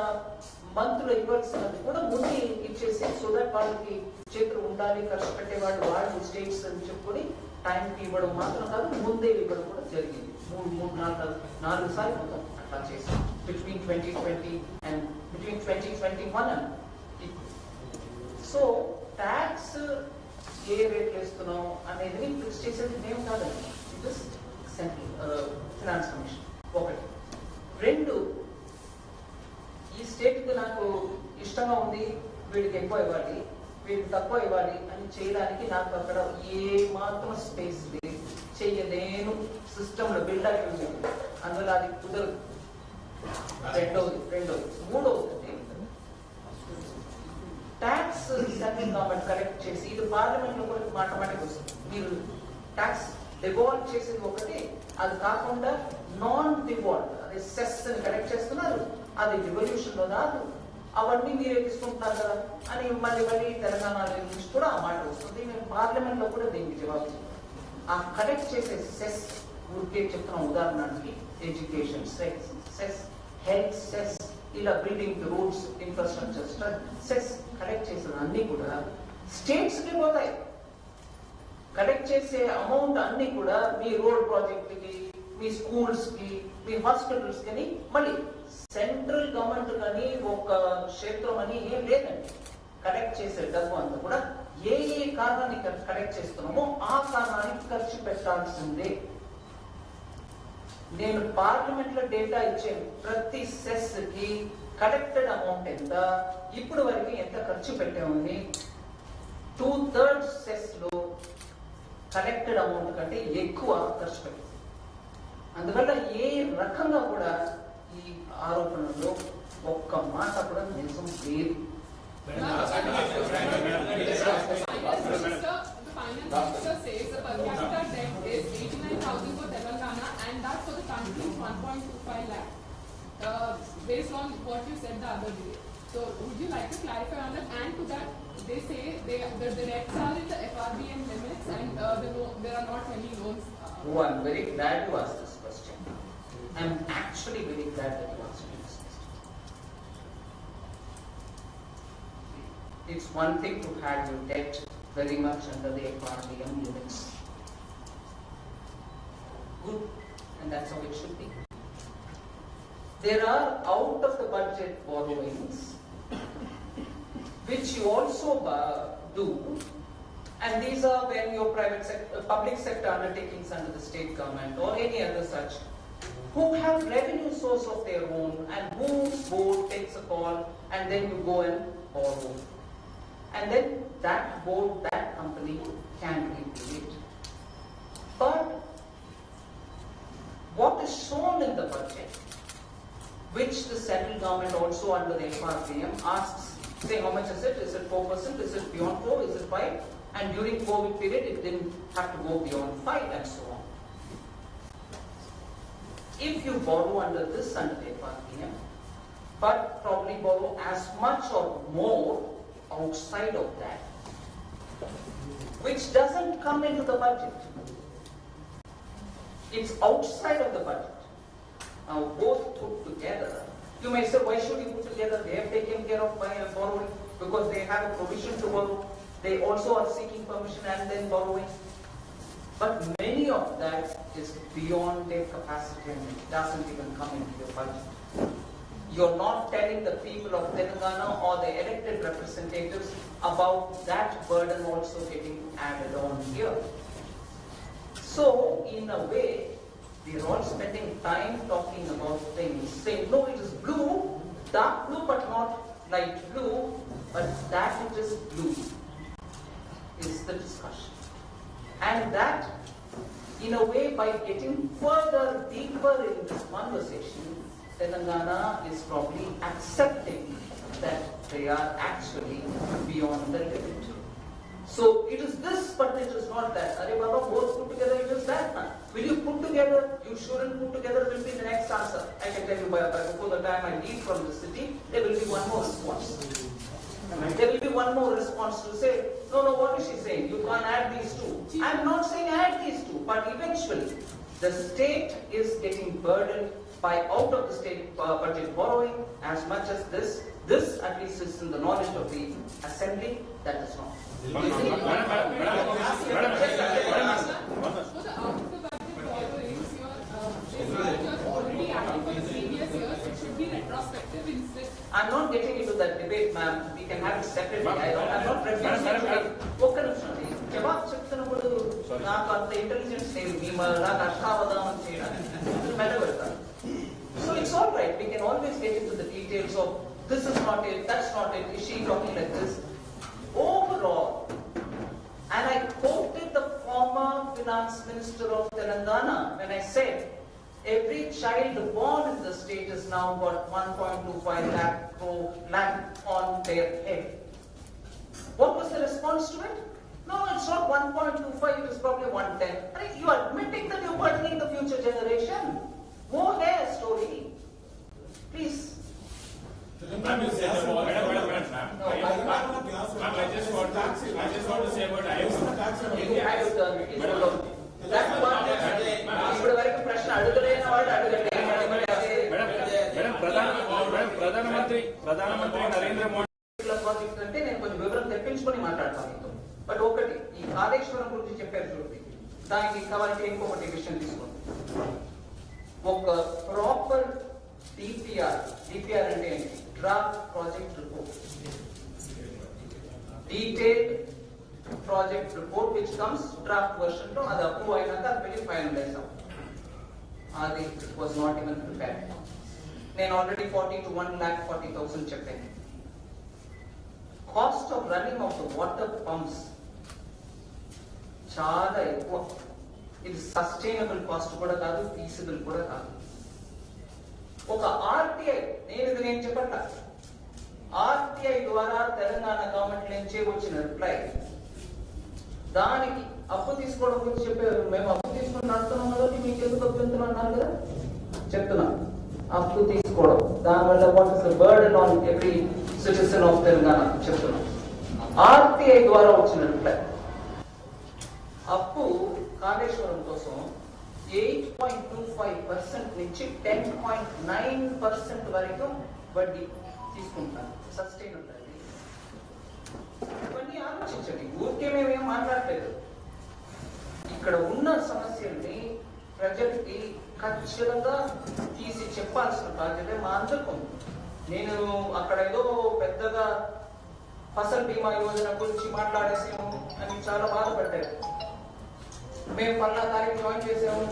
మంత్లో ఇవ్వాల్సినది కూడా ముందు ఇచ్చేసి, సో దట్ వాళ్ళకి చేతులు ఉండాలి, ఖర్చు పెట్టేవాళ్ళు వాళ్ళు స్టేట్స్ అని చెప్పుకొని టైంకి ఇవ్వడం మాత్రం కాదు, ముందే ఇవ్వడం కూడా జరిగింది. 4 సార్లు మొత్తం అట్లా చేసాం బిట్వీన్ 2020 అండ్ బిట్వీన్ 2021 అండ్ ఇప్పుడు. సో ట్యాక్స్ ఏ రేట్ వేస్తున్నాం అనేది ఫిక్స్ చేసేది మేము కాదండి, it is central finance commission. 1. 2, ఈ స్టేట్కి నాకు ఇష్టంగా ఉంది, వీడికి ఎక్కువ ఇవ్వాలి, వీడికి తక్కువ ఇవ్వాలి అని చేయడానికి నాకు అక్కడ ఏ మాత్రం స్పేస్ లేదు, చెయ్యలేను. సిస్టంలో బిల్డ్ అయి ఉంది, అందులో అది కుదరదు. 2. 3, ట్యాక్స్ సెంట్రల్ గవర్నమెంట్ కలెక్ట్ చేసి ఇది పార్లమెంట్ లో కూడా మాటమాటికి వస్తుంది. మీరు ట్యాక్స్ డివాల్వ్ చేసేది ఒకటి, అది కాకుండా నాన్ డివాల్వ్ అదే సెస్ అని కలెక్ట్ చేస్తున్నారు, అది డివల్యూషన్ లో రాదు, అవన్నీ మీరే తీసుకుంటున్నారు కదా అని మళ్ళీ తెలంగాణ నుంచి కూడా ఆ మాట వస్తుంది. మేము పార్లమెంట్ లో కూడా దీనికి జవాబు చెప్తాం. ఆ కలెక్ట్ చేసే సెస్ ఊరికే చెప్తున్న ఉదాహరణకి ఎడ్యుకేషన్ సెస్, హెల్త్ సెస్, ఇలా building roads infrastructure cess collect చేసిన అన్ని కూడా స్టేట్స్ కి పోతాయి. కలెక్ట్ చేసే అమౌంట్ అన్ని కూడా మీ రోడ్ ప్రాజెక్టుకి, మీ స్కూల్స్ కి, మీ హాస్పిటల్స్ కి, మళ్ళీ సెంట్రల్ గవర్నమెంట్ కానీ ఒక క్షేత్రం అని ఏం లేదండి. కలెక్ట్ చేసే డబ్బు అంతా కూడా ఏ కారణానికి కలెక్ట్ చేస్తున్నామో ఆ కారణానికి ఖర్చు పెట్టాల్సిందే. నేను పార్లమెంట్ లో డేటా ఇచ్చాను, ప్రతి సెస్ కి కలెక్టెడ్ అమౌంట్ ఎంత, ఇప్పుడు వరకు ఎంత ఖర్చు పెట్టామని. 2/3 సెస్ లో కలెక్టెడ్ అమౌంట్ కంటే ఎక్కువ ఖర్చు పెట్టాం. అందువల్ల ఏ రకంగా కూడా ఈ ఆరోపణలో ఒక్క మాట కూడా నిజం లేదు. Finance Minister says the per capita debt is 89,000 for Telangana and that for the country is 1.25 lakh. based on what you said the other day. So would you like to clarify on that? And to that, they say the nets are in the FRBM limits and there are not many loans. Oh, I'm very glad you asked this question. I'm actually very glad that you asked me this question. It's one thing to have your debt very much under the FRBM limits. Good, and that's how it should be. There are out of the budget borrowings which you also do, and these are when your public sector undertakings under the state government or any other such, who have revenue source of their own and whose board takes a call and then you go and borrow. And then that board, that company can repay it. But what is shown in the budget, which the central government also under the FRBM asks, say how much is it? Is it 4%? Is it beyond 4? Is it 5? And during COVID period, it didn't have to go beyond 5 and so on. If you borrow under this under the FRBM, but probably borrow as much or more outside of that, which doesn't come into the budget. It's outside of the budget. Now both put together, you may say, why should you put together? They have taken care of by borrowing because they have a provision to borrow. They also are seeking permission and then borrowing. But many of that is beyond their capacity and it doesn't even come into your budget. You're not telling the people of Telangana or the elected representatives about that burden also getting added on here. So, in a way, we're all spending time talking about things, saying, no, it is blue, dark blue but not light blue, but that it is blue is the discussion. And that, in a way, by getting further, deeper in this conversation, Telangana is probably accepting that they are actually beyond the limit. So it is this, but it is not that. Are Baba, both put together, it is that. Will you put together? You shouldn't put together, will be the next answer. I can tell you by before the time I leave from the city, there will be one more response. There will be one more response to say, no, what is she saying? You can't add these two. I'm not saying add these two, but eventually the state is getting burdened by out of the state budget borrowing as much as this. This at least is in the knowledge of the assembly, that is not. So the out of the budget borrowings, you're already acting for the previous years, it should be retrospective instead. I'm not getting into that debate, ma'am. We can have it separately. I'm not refusing to it. ఒక్క నిమిషం అండి. జవాబు చెప్తున్నప్పుడు నాకు అంత intelligence లేదు. నాకు అష్టావధానం చేయడానికి మెల్లబెడతాను. So it's all right. We can always get into the details of this is not it, that's not it. Is she talking like this? Overall, and I quoted the former finance minister of Telangana when I said every child born in the state has now got 1.25 lakh on their head. What was the response to it? No, it's not 1.25, it is probably 110. You are admitting that you're burdening the future generation. More hair story. Please. Ma'am, you said about I just want to say about ప్రధానమంత్రి Narendra Modi project అంటే నేను కొంచెం వివరం తెప్పించుకొని మాట్లాడతాను. But ఒకటి ఈ కాళేశ్వరం గురించి చెప్పారు చూడండి, దానికి కావాలంటే ఇంకొకటి విషయం తీసుకోండి. ఒక ప్రాపర్ డిపిఆర్ అంటే ఏంటి? Draft project report, detailed project report which comes draft version లో అది అప్రూవ్ అయినాక అది వెళ్ళి ఫైనలైజ్ అవుతుంది. అది it was not even prepared. నేను ఆల్రెడీ 40 to 1,40,000 చెప్పాను. Cost of running of the water pumps చాలా ఎక్కువ. ఇది సస్టైనబుల్ కాస్ట్ కూడా కాదు, ఫీజిబుల్ కూడా కాదు. ఒక ఆర్టీఐ, నేను చెప్పట్ల, ఆర్టీఐ ద్వారా తెలంగాణ గవర్నమెంట్ నుంచి వచ్చిన రిప్లై దానికి అప్పు తీసుకోవడం గురించి చెప్పారు. మేము అప్పు తీసుకుని నడుతున్నాం కదా, మీకు ఎందుకు అభ్యంతరం అన్నారు కదా, చెప్తున్నాను. అప్పు తీసుకోవడం, దానివల్ల what is the burden on every citizen of Telangana చెప్తున్నాం. ఆర్టీఐ ద్వారా వచ్చిన రిప్లై, అప్పు కాళేశ్వరం కోసం 8.25% నుంచి 10.9% వరకు వడ్డీ తీసుకుంటారు. సస్టైన్ ఉంటుంది. ఇవన్నీ ఆలోచించండి. ఊరికే మేమేం మాట్లాడలేదు. ఇక్కడ ఉన్న సమస్యల్ని ప్రజలకి ఖచ్చితంగా తీసి చెప్పాల్సిన బాధ్యత మా అందరికీ ఉంది. నేను అక్కడ ఏదో పెద్దగా ఫసల్ బీమా యోజన గురించి మాట్లాడేసాము అని చాలా బాధపడ్డారు. మేము పన్నా తారీఖు జాయిన్ చేసాము,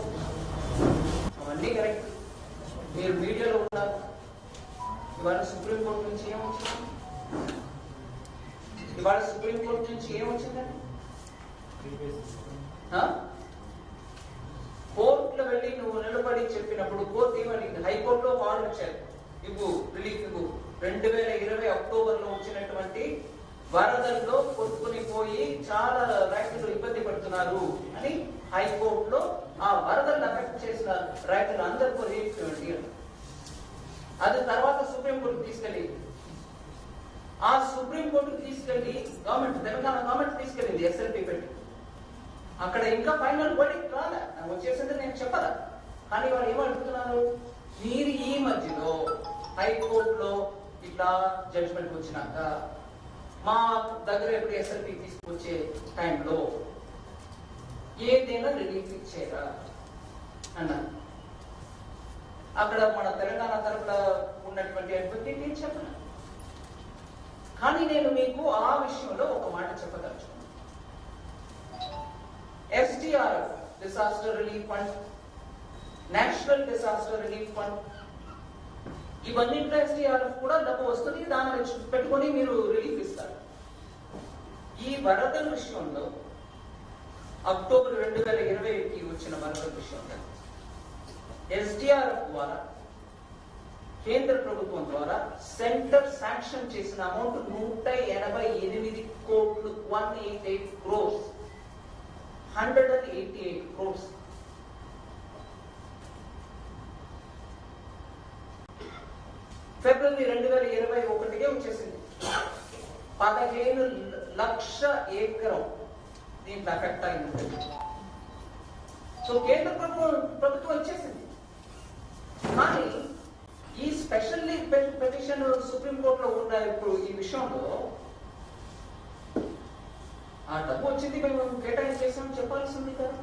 అవన్నీ కరెక్ట్. మీరు మీడియాలో ఉన్నారు. ఇవాళ సుప్రీంకోర్టు నుంచి ఏమొచ్చింది? ఇవాళ సుప్రీంకోర్టు నుంచి ఏమొచ్చిందండి? కోర్టులో వెళ్ళి నువ్వు నిలబడి చెప్పినప్పుడు కోర్టు ఏమడిగింది? హైకోర్టులో ఆర్డర్ ఇచ్చారు, ఇవ్వు రిలీఫ్ ఇవ్వు. 2020 అక్టోబర్లో వచ్చినటువంటి వరదల్లో కొట్టుకుని పోయి చాలా రైతులు ఇబ్బంది పడుతున్నారు అని హైకోర్టులో ఆ వరదలను అఫెక్ట్ చేసిన రైతులు అందరికీ రిలీఫ్ ఇవ్వండి. అది తర్వాత సుప్రీంకోర్టు తీసుకెళ్ళి, ఆ సుప్రీంకోర్టు తీసుకెళ్లి గవర్నమెంట్, తెలంగాణ గవర్నమెంట్ తీసుకెళ్ళింది SLP పెట్టి. అక్కడ ఇంకా ఫైనల్ వర్డిక్ట్ రాలే, వచ్చేసింది నేను చెప్పదా. కానీ వాళ్ళు ఏమడుగుతున్నారు? మీరు ఈ మధ్యలో హైకోర్టులో ఇట్లా జడ్జిమెంట్ వచ్చినాక మా దగ్గర ఎప్పుడు SLP తీసుకొచ్చే టైంలో ఏదైనా రిలీఫ్ ఇచ్చేరా అన్నారు. అక్కడ మన తెలంగాణ తరఫున ఉన్నటువంటి అడ్వకేట్ ఏం చెప్పను. కానీ నేను మీకు ఆ విషయంలో ఒక మాట చెప్పదలుచుకున్నాను. SDRF disaster relief fund, national disaster relief fund, ఇవన్నింటిలో SDRF కూడా డబ్బు వస్తుంది. దాన్ని పెట్టుకొని మీరు రిలీఫ్ ఇస్తారు. ఈ వరదల విషయంలో అక్టోబర్ 2020కి వచ్చిన వరదల విషయంలో SDRF ద్వారా కేంద్ర ప్రభుత్వం ద్వారా సెంటర్ శాంక్షన్ చేసిన అమౌంట్ 188 కోట్లు, 188 crores, 188 crores. ఫిబ్రవరి 2021కే వచ్చేసింది. 15 లక్షల ఎకరం దీంట్లో ఎఫెక్ట్ అయింది. సో కేంద్ర ప్రభుత్వం వచ్చేసింది. కానీ ఈ స్పెషల్ పిటిషన్ సుప్రీంకోర్టులో ఉన్న ఇప్పుడు ఈ విషయంలో ఆ డబ్బు వచ్చింది, మేము కేటాయింపు చేసామని చెప్పాల్సింది కదా.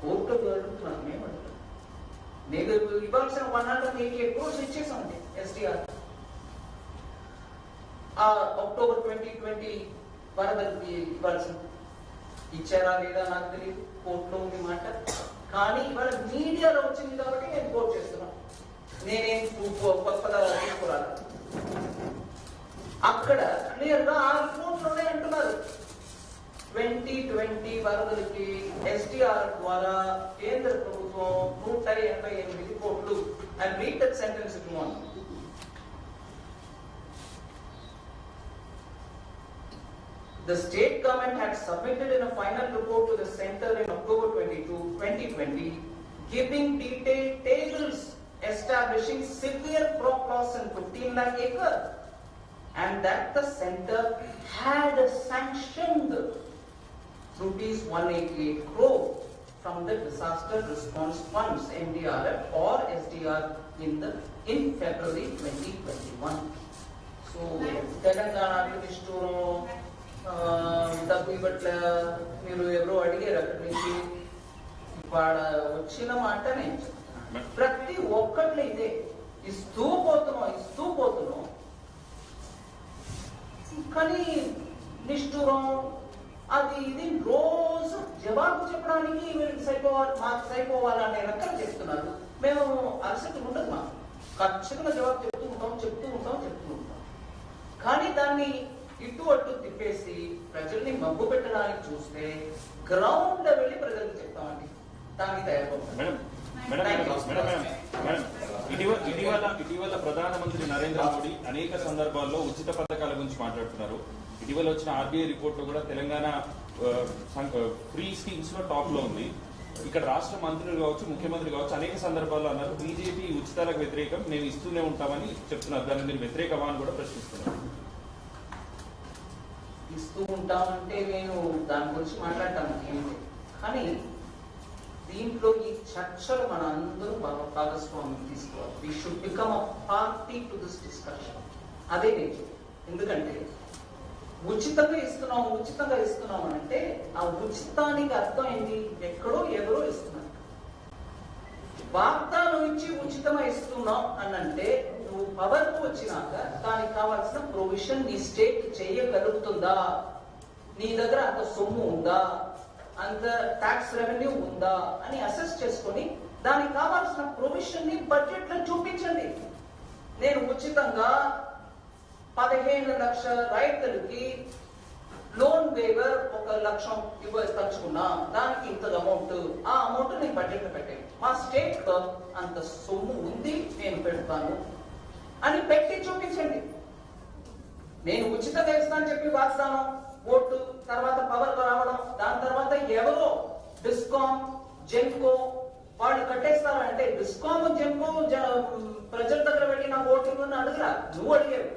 కోర్టులో అడుగుతున్నాను, మేము అడుగుతున్నాం. నేను ఇవ్వాల్సిన 188 crores ఇచ్చేసామండి SDR. ఆ అక్టోబర్ 2020 వరదలకి ఇవ్వాల్సింది ఇచ్చారా లేదా నాకు తెలియదు, కోర్టులో ఉంది మాట. కానీ ఇవాళ మీడియాలో వచ్చింది కాబట్టి నేను కోర్టు చేస్తున్నాను. నేనేం కొత్తగా తీసుకురాలి. అక్కడ క్లియర్ గా ఆ రిపోర్ట్లోనే అంటున్నారు 2020 వరదలకి SDR ద్వారా కేంద్ర ప్రభుత్వం 188 కోట్లు. And read that sentence it want. The state government had submitted in a final report to the center in October 2020, giving detailed tables establishing severe crop loss in 15 lakh acres, and that the center had sanctioned rupees 188 crore from the disaster response funds MDRF or SDR in February 2021. So Telangana Ministry డబ్బు ఇవ్వట్ల మీరు ఎవరో అడిగారు అక్కడి నుంచి. ఇవాళ వచ్చిన మాట నేను చెప్తున్నాను, ప్రతి ఒక్కట్లు ఇదే ఇస్తూ పోతున్నాం. కానీ నిష్ఠూరం అది ఇది రోజు జవాబు చెప్పడానికి వీళ్ళకి మాకు సరిపోవాలనే రకం చెప్తున్నారు. మేము అలసట ఉండదు, మాకు ఖచ్చితంగా జవాబు చెప్తూ ఉంటాం. కానీ దాన్ని ఇటు అటు తిప్పేసి ప్రజల్ని మబ్బు పెట్టడానికి చూస్తే గ్రౌండ్ లో వెళ్ళి ప్రజలకు చెప్తామండి. దానికి తయారవుతాం. ఇటీవల ప్రధానమంత్రి నరేంద్ర మోడీ అనేక సందర్భాల్లో ఉచిత పథకాల గురించి మాట్లాడుతున్నారు. ఇటీవల వచ్చిన RBI రిపోర్ట్ లో కూడా తెలంగాణ ఫ్రీ స్కీమ్స్ లో టాప్ లో ఉంది. ఇక్కడ రాష్ట్ర మంత్రులు కావచ్చు, ముఖ్యమంత్రి కావచ్చు అనేక సందర్భాల్లో అన్నారు బీజేపీ ఉచితాలకు వ్యతిరేకం, మేము ఇస్తూనే ఉంటామని చెప్తున్నారు. దాన్ని మీరు వ్యతిరేకమా అని కూడా ప్రశ్నిస్తున్నారు. ఇస్తూ ఉంటామంటే నేను దాని గురించి మాట్లాడతాను ఏమిటి, కానీ దీంట్లో ఈ చర్చలు మన అందరూ భాగస్వామ్యం తీసుకోవాలి. We should become a party to this discussion. అదే నేను, ఎందుకంటే ఉచితంగా ఇస్తున్నాం అంటే ఆ ఉచితానికి అర్థం ఏంటి? ఎక్కడో ఎవరో ఇస్తున్నారు. వాగ్దానం ఇచ్చి ఉచితంగా ఇస్తున్నాం అని అంటే నువ్వు పవర్కు వచ్చినాక దానికి కావాల్సిన ప్రొవిజన్ నీ స్టేట్ చేయగలుగుతుందా? నీ దగ్గర అంత సొమ్ము ఉందా, అంత ట్యాక్స్ రెవెన్యూ ఉందా అని అసెస్ చేసుకొని దానికి కావాల్సిన ప్రొవిజన్ ని బడ్జెట్ లో చూపించండి. నేను ఉచితంగా 15 లక్షల రైతులకి లోన్ వేవర్ 1 లక్షం తలుచుకున్నా, దానికి ఇంత అమౌంట్, ఆ అమౌంట్ నేను బడ్జెట్ లో పెట్టాను. మా స్టేట్ లో అంత సొమ్ము ఉంది, నేను పెడతాను అని పెట్టి చూపించండి. నేను ఉచితంగా ఇస్తానని చెప్పి వాగ్దానం, ఓటు, తర్వాత పవర్ రావడం, దాని తర్వాత ఎవరో డిస్కామ్, జెన్కో వాళ్ళు కట్టేస్తారా అంటే డిస్కామ్, జెన్కో ప్రజల దగ్గర వెళ్ళి నాకు ఓటు ఇవ్వని అడగరా, నువ్వు అడిగావు.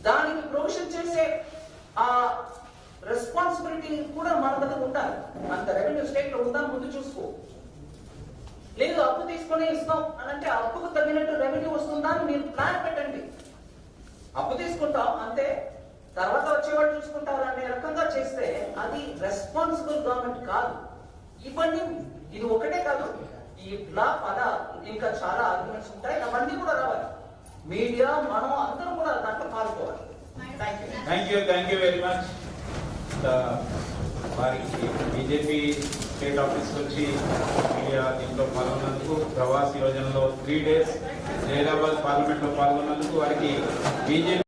దానికి ప్రొవిజన్ చేసే ఆ రెస్పాన్సిబిలిటీ కూడా మన దగ్గర ఉండాలి. అంత రెవెన్యూ స్టేట్ లో ఉందా ముందు చూసుకో. లేదు అప్పు తీసుకునే ఇస్తాం అని అంటే అప్పుకు తగినట్టు రెవెన్యూ వస్తుందా అని మీరు ప్లాన్ పెట్టండి. అప్పు తీసుకుంటాం అంతే, తర్వాత వచ్చేవాళ్ళు చూసుకుంటారు అనే రకంగా చేస్తే అది రెస్పాన్సిబుల్ గవర్నమెంట్ కాదు. ఇవన్నీ ఇది ఒకటే కాదు, ఈ ఇంకా చాలా ఆర్గ్యుమెంట్స్ ఉంటాయి, అవన్నీ కూడా రావాలి. మీడియా మనం అందరం కూడా దాంట్లో పాల్గొవాలి. Thank you very much. వారికి బీజేపీ స్టేట్ ఆఫీస్ వచ్చి మీడియా దీంట్లో పాల్గొన్నందుకు, ప్రవాస్ యోజనలో 3 days హైదరాబాద్ పార్లమెంట్ లో పాల్గొన్నందుకు వారికి బీజేపీ